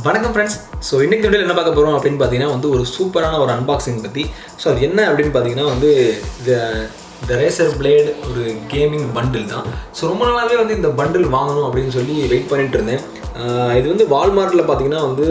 வணக்கம் friends. So இன்றைக்கி வீடியோவில் என்ன பார்க்க போகிறோம் அப்படின்னு பார்த்தீங்கன்னா வந்து ஒரு சூப்பரான ஒரு அன்பாக்சிங் பற்றி. ஸோ அது என்ன அப்படின்னு பார்த்தீங்கன்னா வந்து இந்த ரேசர் பிளேட் ஒரு கேமிங் பண்டில் தான். ஸோ ரொம்ப நாளாகவே வந்து இந்த பண்டில் வாங்கணும் அப்படின்னு சொல்லி வெயிட் பண்ணிகிட்டு இருந்தேன். இது வந்து வால்மார்ட்டில் பார்த்தீங்கன்னா வந்து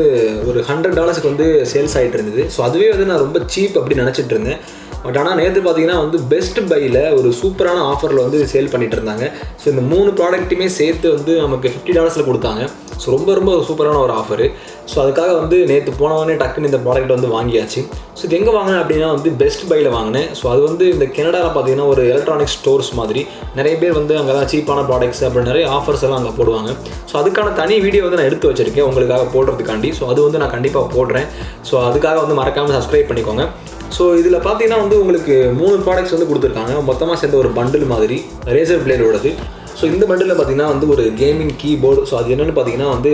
ஒரு $100 வந்து சேல்ஸ் ஆகிட்டு இருந்தது. ஸோ அதுவே வந்து நான் ரொம்ப சீப் அப்படின்னு நினச்சிட்டு இருந்தேன். பட் ஆனால் நேற்று பார்த்தீங்கன்னா வந்து பெஸ்ட் பையில் ஒரு சூப்பரான ஆஃபரில் வந்து சேல் பண்ணிகிட்டு இருந்தாங்க. ஸோ இந்த 3 ப்ராடக்ட்டுமே சேர்த்து வந்து நமக்கு $50 கொடுத்தாங்க. ஸோ ரொம்ப சூப்பரான ஒரு ஆஃபரு. ஸோ அதுக்காக வந்து நேற்று போனவொடனே டக்குன்னு இந்த ப்ராடக்ட் வந்து வாங்கியாச்சு. ஸோ இது எங்கே வாங்கினேன் அப்படின்னா வந்து பெஸ்ட் பையில் வாங்கினேன். ஸோ அது வந்து இந்த கனடாவில் பார்த்தீங்கன்னா ஒரு எலக்ட்ரானிக் ஸ்டோர்ஸ் மாதிரி நிறைய பேர் வந்து அங்கே தான் சீப்பான ப்ராடக்ட்ஸ் அப்புறம் நிறைய ஆஃபர்ஸ் எல்லாம் அங்கே போடுவாங்க. ஸோ அதுக்கான தனி வீடியோ வந்து நான் எடுத்து வச்சுருக்கேன் உங்களுக்காக போடுறதுக்காண்டி. ஸோ அது வந்து நான் கண்டிப்பாக போடுறேன். ஸோ அதுக்காக வந்து மறக்காமல் சப்ஸ்கிரைப் பண்ணிக்கோங்க. ஸோ இதில் பார்த்தீங்கன்னா வந்து உங்களுக்கு 3 ப்ராடக்ட்ஸ் வந்து கொடுத்துருக்காங்க. மொத்தமாக சேர்ந்த ஒரு பண்டில் மாதிரி ரேசர் பிளேடோடது. ஸோ இந்த பண்டிலில் பார்த்தீங்கன்னா வந்து ஒரு கேமிங் கீபோர்டு. ஸோ அது என்னென்னு பார்த்தீங்கன்னா வந்து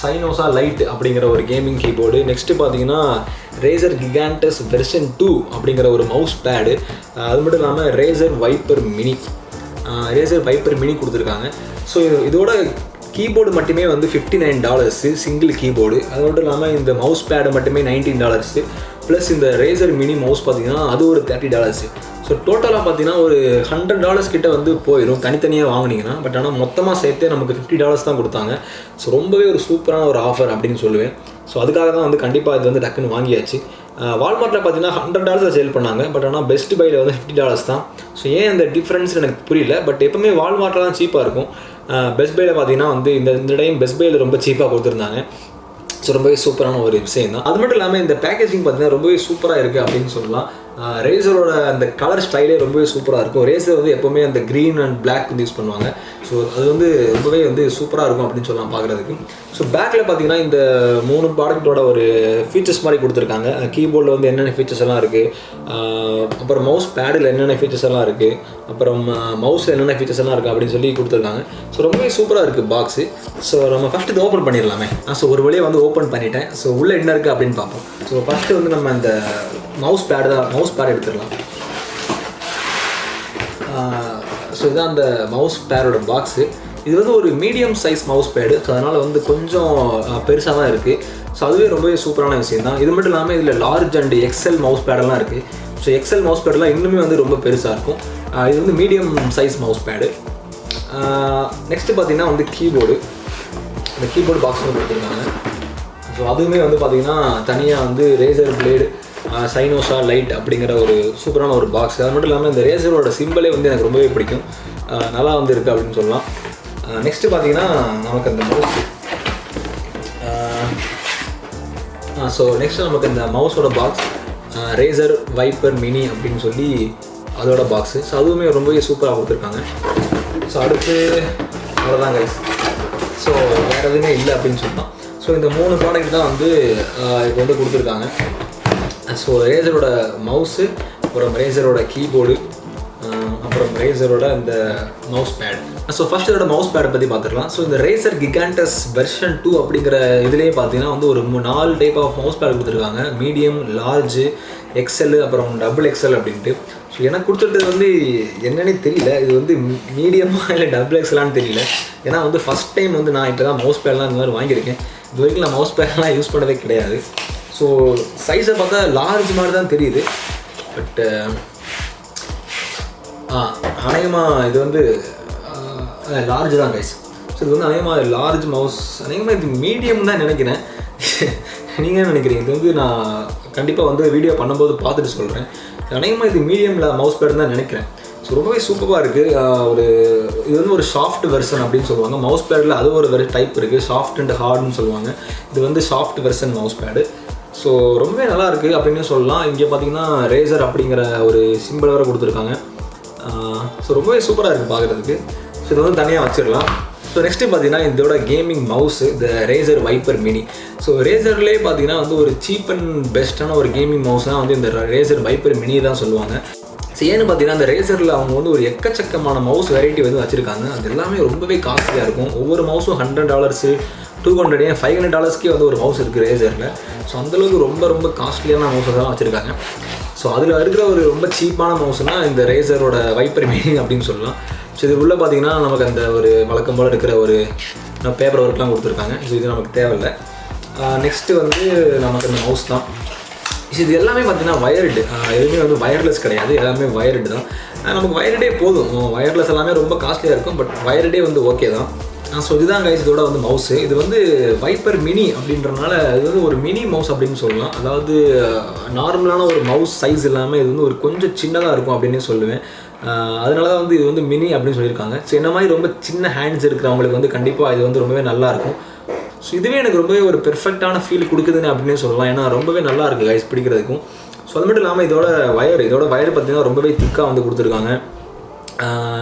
சைனோசா லைட் அப்படிங்கிற ஒரு கேமிங் கீபோர்டு. நெக்ஸ்ட்டு பார்த்தீங்கன்னா ரேசர் கிகாண்டஸ் வெர்ஷன் 2 அப்படிங்கிற ஒரு மவுஸ் பேடு. அது மட்டும் இல்லாமல் ரேசர் வைப்பர் மினி கொடுத்துருக்காங்க. ஸோ இதோட கீபோர்டு மட்டுமே வந்து $59 சிங்கிள் கீபோர்டு. அது மட்டும் இல்லாமல் இந்த மவுஸ் பேடு மட்டுமே $19 ப்ளஸ் இந்த ரேசர் மினி மவுஸ் பார்த்தீங்கன்னா அது ஒரு $30. ஸோ டோட்டலாக பார்த்தீங்கன்னா ஒரு $100 கிட்ட வந்து போயிடும் தனித்தனியாக வாங்கினீங்கன்னா. பட் ஆனால் மொத்தமாக சேர்த்தே நமக்கு $50 தான் கொடுத்தாங்க. ஸோ ரொம்பவே ஒரு சூப்பரான ஒரு ஆஃபர் அப்படின்னு சொல்லுவேன். ஸோ அதுக்காக தான் வந்து கண்டிப்பாக இது வந்து டக்குன்னு வாங்கியாச்சு. வால்மார்ட்டில் பார்த்தீங்கன்னா $100 சேல் பண்ணாங்க. பட் ஆனால் பெஸ்ட் பையில் வந்து $50 தான். ஸோ ஏன் அந்த டிஃப்ரென்ஸ் எனக்கு புரியல. பட் எப்பவுமே வால்மார்ட்டில் தான் சீப்பாக இருக்கும். பெஸ்ட் பையில் பார்த்தீங்கன்னா வந்து இந்த டைம் பெஸ்ட் பையில் ரொம்ப சீப்பாக கொடுத்துருந்தாங்க. ஸோ ரொம்பவே சூப்பரான ஒரு விஷயம் தான். அது மட்டும் இல்லாமல் இந்த பேக்கேஜிங் பார்த்தீங்கன்னா ரொம்பவே சூப்பராக இருக்குது அப்படின்னு சொல்லலாம். ரேசரோட அந்த கலர் ஸ்டைலே ரொம்பவே சூப்பராக இருக்கும். ரேசர் வந்து எப்போவுமே அந்த க்ரீன் அண்ட் பிளாக் வந்து யூஸ் பண்ணுவாங்க. ஸோ அது வந்து ரொம்பவே வந்து சூப்பராக இருக்கும் அப்படின்னு சொல்லலாம் பார்க்குறதுக்கு. ஸோ பேக்கில் பார்த்தீங்கன்னா இந்த 3 ப்ராடக்ட்டோட ஒரு ஃபீச்சர்ஸ் மாதிரி கொடுத்துருக்காங்க. கீபோர்டில் வந்து என்னென்ன ஃபீச்சர்ஸ் எல்லாம் இருக்குது, அப்புறம் மவுஸ் பேடில் என்னென்ன ஃபீச்சர்ஸ் எல்லாம் இருக்குது, அப்புறம் மவுஸில் என்னென்ன ஃபீச்சர்ஸ் எல்லாம் இருக்குது அப்படின்னு சொல்லி கொடுத்துருக்காங்க. ஸோ ரொம்பவே சூப்பராக இருக்குது பாக்ஸு. ஸோ நம்ம ஃபஸ்ட்டு இது ஓப்பன் பண்ணிடலாமே. ஸோ ஒரு வழியாக வந்து ஓப்பன் பண்ணிட்டேன். ஸோ உள்ளே என்ன இருக்குது அப்படின்னு பார்ப்போம். ஸோ ஃபஸ்ட்டு வந்து நம்ம இந்த மவுஸ் பேட் எடுத்துடலாம். ஸோ இதுதான் அந்த மவுஸ் பேடோட பாக்ஸு. இது வந்து ஒரு medium size mouse pad. So அதனால் வந்து கொஞ்சம் பெருசாக தான் இருக்குது. ஸோ அதுவே ரொம்பவே சூப்பரான விஷயம் தான். இது மட்டும் இல்லாமல் இதில் லார்ஜ் அண்ட் எக்ஸல் மவுஸ் பேடெல்லாம் இருக்குது. ஸோ எக்ஸல் மவுஸ் பேடெல்லாம் இன்னுமே வந்து ரொம்ப பெருசாக இருக்கும். இது வந்து medium size mouse pad. Next பார்த்திங்கன்னா வந்து கீபோர்டு. இந்த கீபோர்டு பாக்ஸ் வந்து கொடுத்துருக்காங்க. ஸோ அதுவுமே வந்து பார்த்திங்கன்னா தனியாக வந்து ரேசர் பிளேடு சைனோசா லைட் அப்படிங்கிற ஒரு சூப்பரான ஒரு பாக்ஸ். அது மட்டும் இல்லாமல் இந்த ரேசரோட சிம்பிளே வந்து எனக்கு ரொம்பவே பிடிக்கும். நல்லா வந்து இருக்குது அப்படின்னு சொல்லலாம். நெக்ஸ்ட்டு பார்த்தீங்கன்னா நமக்கு அந்த மவுஸ். ஸோ நெக்ஸ்ட்டு நமக்கு இந்த மவுஸோட பாக்ஸ் ரேசர் வைப்பர் மினி அப்படின்னு சொல்லி அதோட பாக்ஸு. ஸோ அதுவுமே ரொம்பவே சூப்பராக கொடுத்துருக்காங்க. ஸோ அடுத்து அவ்வளோதான் கைஸ். ஸோ வேறு எதுவுமே இல்லை அப்படின்னு சொல்லலாம். ஸோ இந்த 3 ப்ராடக்ட் தான் வந்து இப்போ வந்து கொடுத்துருக்காங்க. ஸோ ரேசரோட மவுஸு, அப்புறம் ரேசரோட கீபோர்டு, அப்புறம் ரேசரோட இந்த மவுஸ் பேட். ஸோ ஃபஸ்ட் இதோட மவுஸ் பேடை பற்றி பார்த்துக்கலாம். ஸோ இந்த ரேசர் கிகாண்டஸ் வெர்ஷன் 2 அப்படிங்கிற இதுலேயே பார்த்தீங்கன்னா வந்து ஒரு 4 டைப் ஆஃப் மவுஸ் பேட் கொடுத்துருக்காங்க. மீடியம், லார்ஜு, எக்ஸல், அப்புறம் XXL அப்படின்ட்டு. ஸோ எனக்கு கொடுத்துருக்கிறது வந்து என்னன்னே தெரியல. இது வந்து மீடியமாக இல்லை XXLான்னு தெரியல. ஏன்னா வந்து ஃபஸ்ட் டைம் வந்து நான் இப்போ தான் மவுஸ் பேட்லாம் இந்த மாதிரி வாங்கியிருக்கேன். இது வரைக்கும் நான் மவுஸ் பேட்லாம் யூஸ் பண்ணதே கிடையாது. ஸோ சைஸை பார்த்தா லார்ஜ் மாதிரி தான் தெரியுது. பட் அநேகமாக இது வந்து லார்ஜ் தான் கைஸ். ஸோ இது வந்து அநேகமாக லார்ஜ் மவுஸ், அநேகமாக இது மீடியம் தான் நினைக்கிறேன். நீங்கள் என்ன நினைக்கிறீங்க? இது வந்து நான் கண்டிப்பாக வந்து வீடியோ பண்ணும்போது பார்த்துட்டு சொல்கிறேன். அநேகமாக இது மீடியமில் மவுஸ் பேட் தான் நினைக்கிறேன். ஸோ ரொம்பவே சூப்பராக இருக்குது. இது வந்து ஒரு சாஃப்ட் வெர்ஷன் அப்படின்னு சொல்லுவாங்க. மவுஸ் பேடில் அது ஒரு டைப் இருக்குது, சாஃப்ட் அண்ட் ஹார்டுன்னு சொல்லுவாங்க. இது வந்து soft version mouse pad. So ரொம்பவே நல்லா இருக்குது அப்படின்னு சொல்லலாம். இங்கே பார்த்தீங்கன்னா ரேசர் அப்படிங்கிற ஒரு சிம்பிள் வேறு கொடுத்துருக்காங்க. ஸோ ரொம்பவே சூப்பராக இருக்குது பார்க்குறதுக்கு. ஸோ இதை வந்து தனியாக வச்சிடலாம். ஸோ நெக்ஸ்ட்டு பார்த்தீங்கன்னா இதோட கேமிங் மவுஸு, இந்த ரேசர் வைப்பர் மினி. ஸோ ரேசர்லேயே பார்த்தீங்கன்னா வந்து ஒரு சீப் அண்ட் பெஸ்ட்டான ஒரு கேமிங் மவுஸ்னால் வந்து இந்த ரேசர் வைப்பர் மினி தான் சொல்லுவாங்க. ஸோ ஏன்னு பார்த்தீங்கன்னா அந்த ரேசரில் அவங்க வந்து ஒரு எக்கச்சக்கமான மவுஸ் வெரைட்டி வந்து வச்சுருக்காங்க. அது எல்லாமே ரொம்பவே காஸ்ட்லியாக இருக்கும். ஒவ்வொரு மவுஸும் $100, $200, $500 வந்து ஒரு மவுஸ் இருக்குது ரேசரில். ஸோ அந்தளவுக்கு ரொம்ப காஸ்ட்லியான மவுஸஸ் தான் வச்சுருக்காங்க. ஸோ அதில் இருக்கிற ஒரு ரொம்ப சீப்பான மவுஸ்னால் இந்த ரேசரோட வைப்பர் மினி அப்படின்னு சொல்லலாம். ஸோ இது உள்ளே பார்த்தீங்கன்னா நமக்கு அந்த ஒரு வழக்கம் போல் இருக்கிற ஒரு பேப்பர் ஒர்க்லாம் கொடுத்துருக்காங்க. ஸோ இது நமக்கு தேவையில்லை. நெக்ஸ்ட்டு வந்து நமக்கு அந்த மவுஸ் தான். இது எல்லாமே பார்த்தீங்கன்னா வயர்டு, எதுவுமே வந்து வயர்லெஸ் கிடையாது, எல்லாமே வயர்டு தான். நமக்கு வயர்டே போதும். வயர்லெஸ் எல்லாமே ரொம்ப காஸ்ட்லியாக இருக்கும், பட் வயர்டே வந்து ஓகே தான். ஸோ இதுதான் கைஸ் இதோட வந்து மவுஸு. இது வந்து வைப்பர் மினி அப்படின்றனால இது வந்து ஒரு மினி மவுஸ் அப்படின்னு சொல்லலாம். அதாவது நார்மலான ஒரு மவுஸ் சைஸ் இல்லாமல் இது வந்து ஒரு கொஞ்சம் சின்னதாக இருக்கும் அப்படின்னு சொல்லுவேன். அதனால தான் வந்து இது வந்து மினி அப்படின்னு சொல்லியிருக்காங்க. ஸோ என்ன மாதிரி ரொம்ப சின்ன ஹேண்ட்ஸ் இருக்கிறவங்களுக்கு வந்து கண்டிப்பாக இது வந்து ரொம்பவே நல்லாயிருக்கும். ஸோ இதுவே எனக்கு ரொம்பவே ஒரு பெர்ஃபெக்டான ஃபீல் கொடுக்குதுன்னு அப்படின்னு சொல்லலாம். ஏன்னா ரொம்பவே நல்லா இருக்குது கைஸ் பிடிக்கிறதுக்கும். ஸோ அது மட்டும் இல்லாமல் இதோட வயர் பார்த்திங்கன்னா ரொம்பவே திக்காக வந்து கொடுத்துருக்காங்க.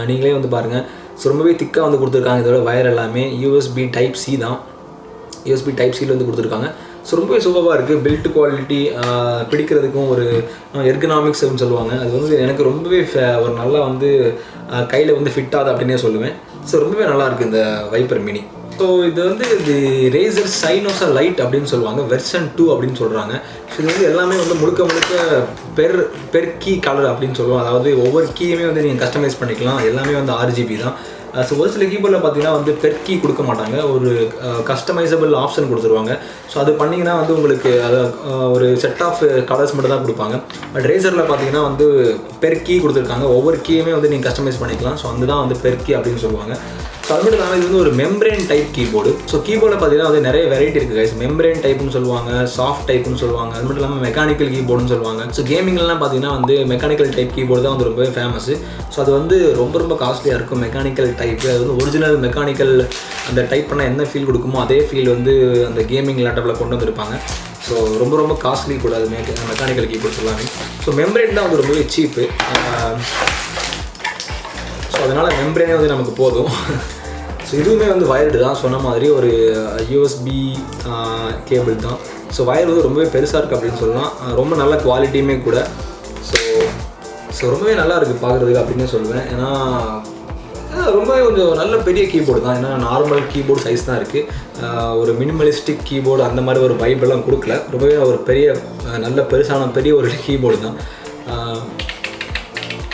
நீங்களே வந்து பாருங்கள். ஸோ ரொம்பவே திக்காக வந்து கொடுத்துருக்காங்க. இதோட வயர் எல்லாமே யூஎஸ்பி டைப் சி தான். யூஎஸ்பி டைப் சியில் வந்து கொடுத்துருக்காங்க. ஸோ ரொம்பவே சூப்பராக இருக்குது. பில்ட் குவாலிட்டி பிடிக்கிறதுக்கும் ஒரு எர்கனாமிக்ஸ்னு சொல்லுவாங்க. அது வந்து எனக்கு ரொம்பவே ஒரு நல்லா வந்து கையில் வந்து ஃபிட் ஆகுது அப்படின்னே சொல்லுவேன். ஸோ ரொம்பவே நல்லாயிருக்கு இந்த வைப்பர் மினி. ஸோ இது வந்து இது ரேசர் சைனோசா லைட் அப்படின்னு சொல்லுவாங்க, வெர்ஷன் 2 அப்படின்னு சொல்கிறாங்க. ஸோ இது வந்து எல்லாமே வந்து முழுக்க பெர் கீ கலர் அப்படின்னு சொல்லுவோம். அதாவது ஒவ்வொரு கீயுமே வந்து நீங்கள் கஸ்டமைஸ் பண்ணிக்கலாம். எல்லாமே வந்து RGB தான். ஸோ ஒரு சில கீபோர்டில் பார்த்தீங்கன்னா வந்து பெர் கீ கொடுக்க மாட்டாங்க, ஒரு கஸ்டமைசபிள் ஆப்ஷன் கொடுத்துருவாங்க. ஸோ அது பண்ணிங்கன்னா வந்து உங்களுக்கு அதை ஒரு செட் ஆஃப் கலர்ஸ் மட்டும் தான் கொடுப்பாங்க. பட் ரேசரில் பார்த்தீங்கன்னா வந்து பெர் கீ கொடுத்துருக்காங்க. ஒவ்வொரு கீயுமே வந்து நீங்கள் கஸ்டமைஸ் பண்ணிக்கலாம். ஸோ அதுதான் வந்து பெர் கீ அப்படின்னு சொல்லுவாங்க. ஸோ அது மட்டும் இல்லாமல் இது வந்து ஒரு மெம்ப்ரேன் டைப் கீபோர்டு. ஸோ கீபோர்டில் பார்த்தீங்கன்னா வந்து நிறைய வெரைட்டி இருக்குது கைஸ். மெம்ப்ரேன் டைப்னு சொல்லுவாங்க, சாஃப்ட் டைப்னு சொல்லுவாங்க, அது மட்டும் இல்லாமல் மெக்கானிக்கல் கீபோர்டுன்னு சொல்லுவாங்க. ஸோ கேமிங்லாம் பார்த்தீங்கன்னா வந்து மெக்கானிக்கல் டைப் கீபோர்டு தான் வந்து ரொம்பவே ஃபேமஸ். ஸோ அது வந்து ரொம்ப காஸ்ட்லியாக இருக்கும் மெக்கானிக்கல் டைப். அது வந்து ஒரிஜினல் மெக்கானிக்கல் அந்த டைப் பண்ணால் என்ன ஃபீல் கொடுக்குமோ அதே ஃபீல் வந்து அந்த கேமிங் லேப்டாப்பில் கொண்டு வந்திருப்பாங்க. ஸோ ரொம்ப காஸ்ட்லி கூட அது மெக்கானிக்கல் கீபோர்ட்ஸ் எல்லாமே. ஸோ மெம்ப்ரேன் தான் வந்து ரொம்பவே சீப்பு. ஸோ அதனால் மெம்ப்ரேனே வந்து நமக்கு போதும். ஸோ இதுவுமே வந்து வயர்டு தான். சொன்ன மாதிரி ஒரு யூஎஸ்பி கேபிள் தான். ஸோ வயர் வந்து ரொம்பவே பெருசாக இருக்குது அப்படின்னு சொல்லலாம். ரொம்ப நல்ல குவாலிட்டியுமே கூட. ஸோ ரொம்பவே நல்லா இருக்குது பார்க்குறதுக்கு அப்படின்னு சொல்லுவேன். ஏன்னா ரொம்பவே கொஞ்சம் நல்ல பெரிய கீபோர்டு தான். ஏன்னா நார்மல் கீபோர்டு சைஸ் தான் இருக்குது. ஒரு மினிமலிஸ்டிக் கீபோர்டு அந்த மாதிரி ஒரு வைப்பெல்லாம் கொடுக்கல. ரொம்பவே ஒரு பெரிய நல்ல பெரிய ஒரு கீபோர்டு தான்.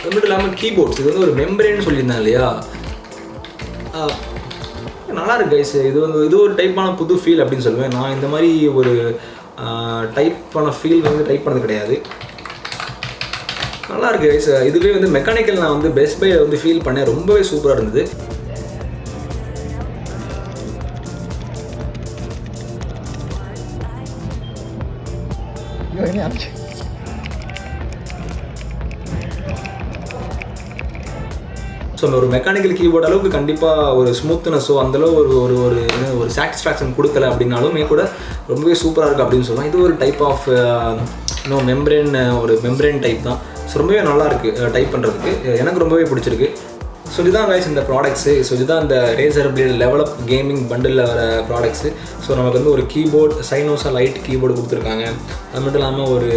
அது மட்டும் இல்லாமல் கீபோர்ட்ஸ் இது வந்து ஒரு மெம்பரேன்னு சொல்லியிருந்தேன் இல்லையா, நல்லா இருக்கு கைஸ். இது ஒரு டைப்பான புது ஃபீல் அப்படின்னு சொல்லுவேன். நான் இந்த மாதிரி ஒரு டைப்பான ஃபீல் வந்து டைப் பண்ணது கிடையாது. நல்லா இருக்கு கைஸ். இதுவே வந்து மெக்கானிக்கல் நான் வந்து பெஸ்ட் பையில் வந்து ஃபீல் பண்ணேன். ரொம்பவே சூப்பராக இருந்தது. ஸோ ஒரு மெக்கானிக்கல் கீபோர்டு அளவுக்கு கண்டிப்பாக ஒரு ஸ்மூத்னஸோ அந்தளவு ஒரு சாட்டிஸ்ஃபேக்ஷன் கொடுக்கல அப்படின்னாலுமே கூட ரொம்பவே சூப்பராக இருக்குது அப்படின்னு சொல்லலாம். இது ஒரு டைப் ஆஃப் மெம்ப்ரேன் டைப் தான். ஸோ ரொம்பவே நல்லாயிருக்கு டைப் பண்ணுறதுக்கு. எனக்கு ரொம்பவே பிடிச்சிருக்கு. ஸோ இதுதான் கைஸ் இந்த ப்ராடக்ட்ஸு. ஸோ இதுதான் இந்த Razer blade level up gaming bundle வர ப்ராடக்ட்ஸு. ஸோ நமக்கு வந்து ஒரு கீபோர்டு சைனோசா லைட் கீபோர்டு கொடுத்துருக்காங்க. அது மட்டும் இல்லாமல் ஒரு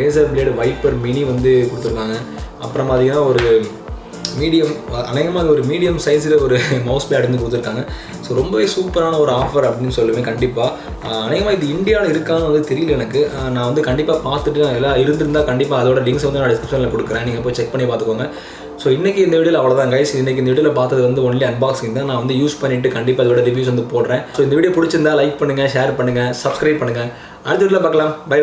ரேசர் பிளேடு வைப்பர் மினி வந்து கொடுத்துருக்காங்க. அப்புறம் பார்த்தீங்கன்னா ஒரு அநேகமாக ஒரு மீடியம் சைஸில் ஒரு மவுஸ் பேட் வந்து கொடுத்துருக்காங்க. ஸோ ரொம்பவே சூப்பரான ஒரு ஆஃபர் அப்படின்னு சொல்லுவேன். கண்டிப்பாக அநேகமாக இது இந்தியாவில் இருக்கான்னு வந்து தெரியல எனக்கு. நான் வந்து கண்டிப்பாக பார்த்துட்டு எல்லாம் இருந்திருந்தால் கண்டிப்பாக அதோட லிங்க்ஸ் வந்து நான் டிஸ்கிரிப்ஷனில் கொடுக்குறேன். நீங்கள் போய் செக் பண்ணி பார்த்துக்கோங்க. ஸோ இன்றைக்கி இந்த வீடியோவில் அவ்வளோதான் கைஸ். இன்றைக்கி இந்த வீடியோவில் பார்த்தது வந்து ஒன்லி அன்பாக்சிங் தான். நான் வந்து யூஸ் பண்ணிவிட்டு கண்டிப்பாக அதோட ரிவ்யூஸ் வந்து போடுறேன். ஸோ இந்த வீடியோ பிடிச்சிருந்தா லைக் பண்ணுங்கள், ஷேர் பண்ணுங்கள், சப்ஸ்கிரைப் பண்ணுங்கள். அடுத்த வீடியோவில் பார்க்கலாம். பை.